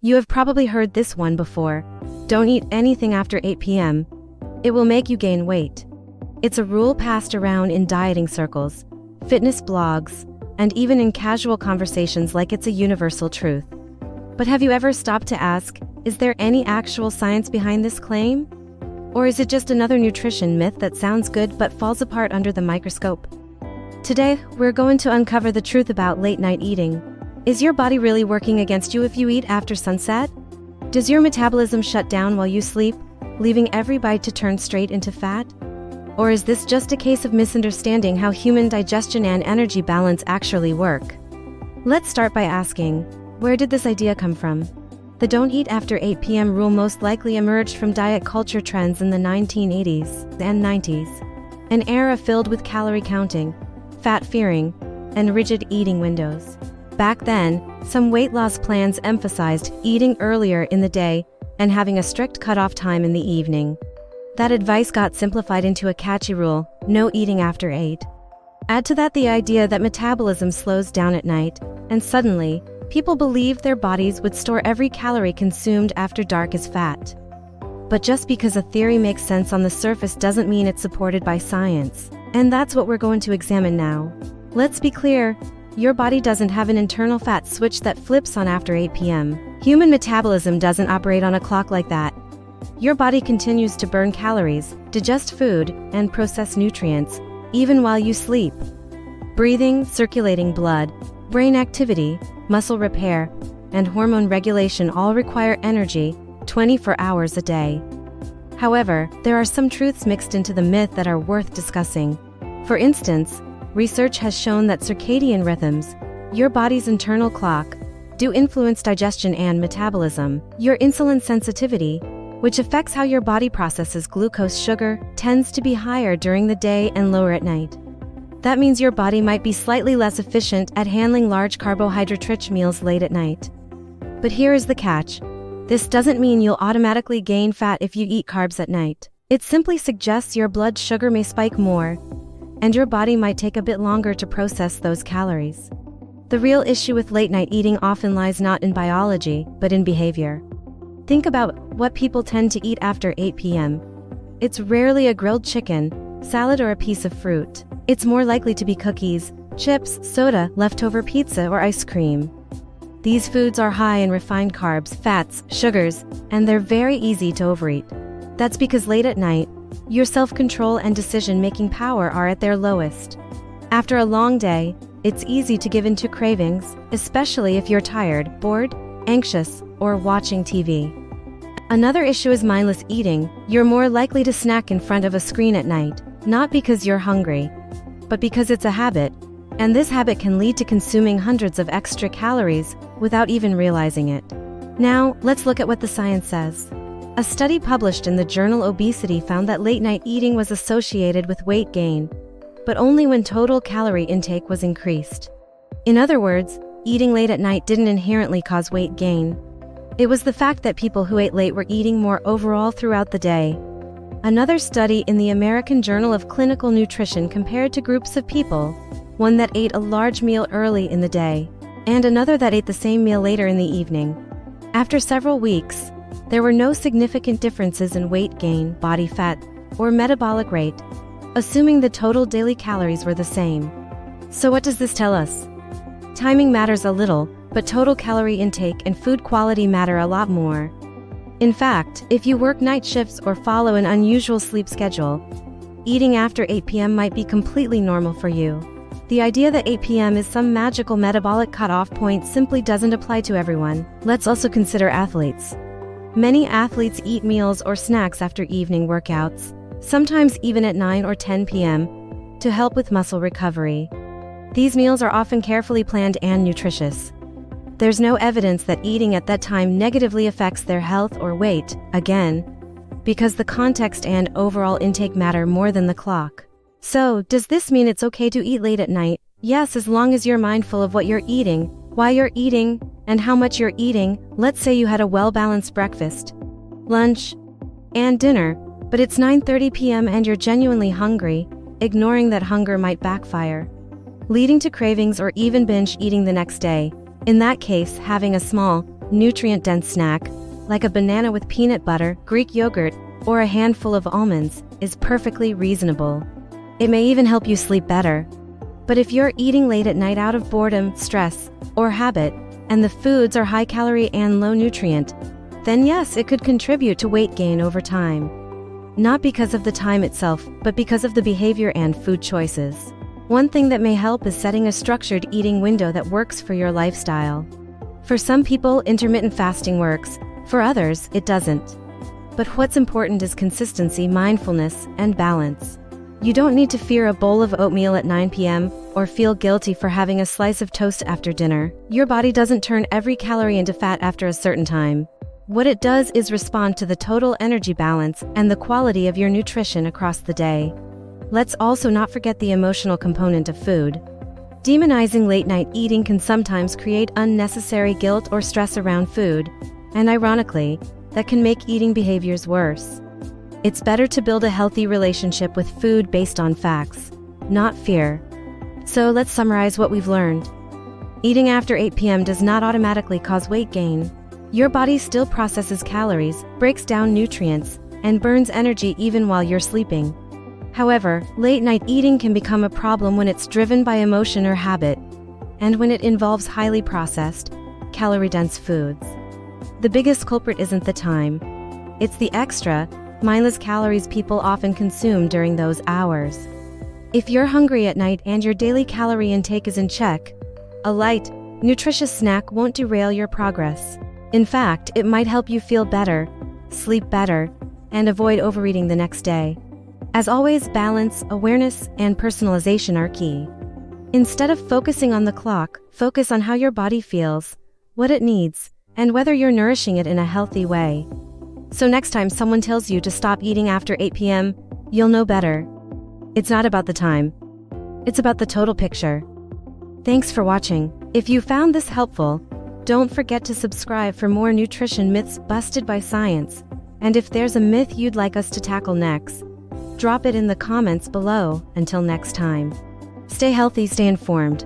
You have probably heard this one before. Don't eat anything after 8 p.m. It will make you gain weight. It's a rule passed around in dieting circles, fitness blogs, and even in casual conversations like it's a universal truth. But have you ever stopped to ask, is there any actual science behind this claim? Or is it just another nutrition myth that sounds good but falls apart under the microscope? Today, we're going to uncover the truth about late-night eating. Is your body really working against you if you eat after sunset? Does your metabolism shut down while you sleep, leaving every bite to turn straight into fat? Or is this just a case of misunderstanding how human digestion and energy balance actually work? Let's start by asking, where did this idea come from? The don't eat after 8 p.m. rule most likely emerged from diet culture trends in the 1980s and 90s, an era filled with calorie counting, fat fearing, and rigid eating windows. Back then, some weight loss plans emphasized eating earlier in the day and having a strict cutoff time in the evening. That advice got simplified into a catchy rule: no eating after 8. Add to that the idea that metabolism slows down at night, and suddenly, people believed their bodies would store every calorie consumed after dark as fat. But just because a theory makes sense on the surface doesn't mean it's supported by science. And that's what we're going to examine now. Let's be clear, your body doesn't have an internal fat switch that flips on after 8 p.m. Human metabolism doesn't operate on a clock like that. Your body continues to burn calories, digest food, and process nutrients, even while you sleep. Breathing, circulating blood, brain activity, muscle repair, and hormone regulation all require energy 24 hours a day. However, there are some truths mixed into the myth that are worth discussing. For instance, research has shown that circadian rhythms, your body's internal clock, do influence digestion and metabolism. Your insulin sensitivity, which affects how your body processes glucose sugar, tends to be higher during the day and lower at night. That means your body might be slightly less efficient at handling large carbohydrate-rich meals late at night. But here is the catch. This doesn't mean you'll automatically gain fat if you eat carbs at night. It simply suggests your blood sugar may spike more, and your body might take a bit longer to process those calories. The real issue with late-night eating often lies not in biology, but in behavior. Think about what people tend to eat after 8 p.m. It's rarely a grilled chicken, salad, or a piece of fruit. It's more likely to be cookies, chips, soda, leftover pizza, or ice cream. These foods are high in refined carbs, fats, sugars, and they're very easy to overeat. That's because late at night, your self-control and decision-making power are at their lowest. After a long day, it's easy to give in to cravings, especially if you're tired, bored, anxious, or watching TV. Another issue is mindless eating. You're more likely to snack in front of a screen at night, not because you're hungry, but because it's a habit, and this habit can lead to consuming hundreds of extra calories without even realizing it. Now, let's look at what the science says. A study published in the journal Obesity found that late-night eating was associated with weight gain, but only when total calorie intake was increased. In other words, eating late at night didn't inherently cause weight gain. It was the fact that people who ate late were eating more overall throughout the day. Another study in the American Journal of Clinical Nutrition compared two groups of people, one that ate a large meal early in the day, and another that ate the same meal later in the evening. After several weeks, there were no significant differences in weight gain, body fat, or metabolic rate, assuming the total daily calories were the same. So what does this tell us? Timing matters a little, but total calorie intake and food quality matter a lot more. In fact, if you work night shifts or follow an unusual sleep schedule, eating after 8 p.m. might be completely normal for you. The idea that 8 p.m. is some magical metabolic cutoff point simply doesn't apply to everyone. Let's also consider athletes. Many athletes eat meals or snacks after evening workouts, sometimes even at 9 or 10 p.m., to help with muscle recovery. These meals are often carefully planned and nutritious. There's no evidence that eating at that time negatively affects their health or weight, again, because the context and overall intake matter more than the clock. So, does this mean it's okay to eat late at night? Yes, as long as you're mindful of what you're eating, why you're eating, and how much you're eating. Let's say you had a well-balanced breakfast, lunch, and dinner, but it's 9:30 p.m. and you're genuinely hungry. Ignoring that hunger might backfire, leading to cravings or even binge eating the next day. In that case, having a small, nutrient-dense snack, like a banana with peanut butter, Greek yogurt, or a handful of almonds, is perfectly reasonable. It may even help you sleep better. But if you're eating late at night out of boredom, stress, or habit, and the foods are high-calorie and low-nutrient, then yes, it could contribute to weight gain over time. Not because of the time itself, but because of the behavior and food choices. One thing that may help is setting a structured eating window that works for your lifestyle. For some people, intermittent fasting works. For others, it doesn't. But what's important is consistency, mindfulness, and balance. You don't need to fear a bowl of oatmeal at 9 p.m. or feel guilty for having a slice of toast after dinner. Your body doesn't turn every calorie into fat after a certain time. What it does is respond to the total energy balance and the quality of your nutrition across the day. Let's also not forget the emotional component of food. Demonizing late-night eating can sometimes create unnecessary guilt or stress around food, and ironically, that can make eating behaviors worse. It's better to build a healthy relationship with food based on facts, not fear. So let's summarize what we've learned. Eating after 8 p.m. does not automatically cause weight gain. Your body still processes calories, breaks down nutrients, and burns energy even while you're sleeping. However, late-night eating can become a problem when it's driven by emotion or habit, and when it involves highly processed, calorie-dense foods. The biggest culprit isn't the time. It's the extra, mindless calories people often consume during those hours. If you're hungry at night and your daily calorie intake is in check, a light, nutritious snack won't derail your progress. In fact, it might help you feel better, sleep better, and avoid overeating the next day. As always, balance, awareness, and personalization are key. Instead of focusing on the clock, focus on how your body feels, what it needs, and whether you're nourishing it in a healthy way. So next time someone tells you to stop eating after 8 p.m., you'll know better. It's not about the time. It's about the total picture. Thanks for watching. If you found this helpful, don't forget to subscribe for more nutrition myths busted by science. And if there's a myth you'd like us to tackle next, drop it in the comments below. Until next time. Stay healthy, stay informed.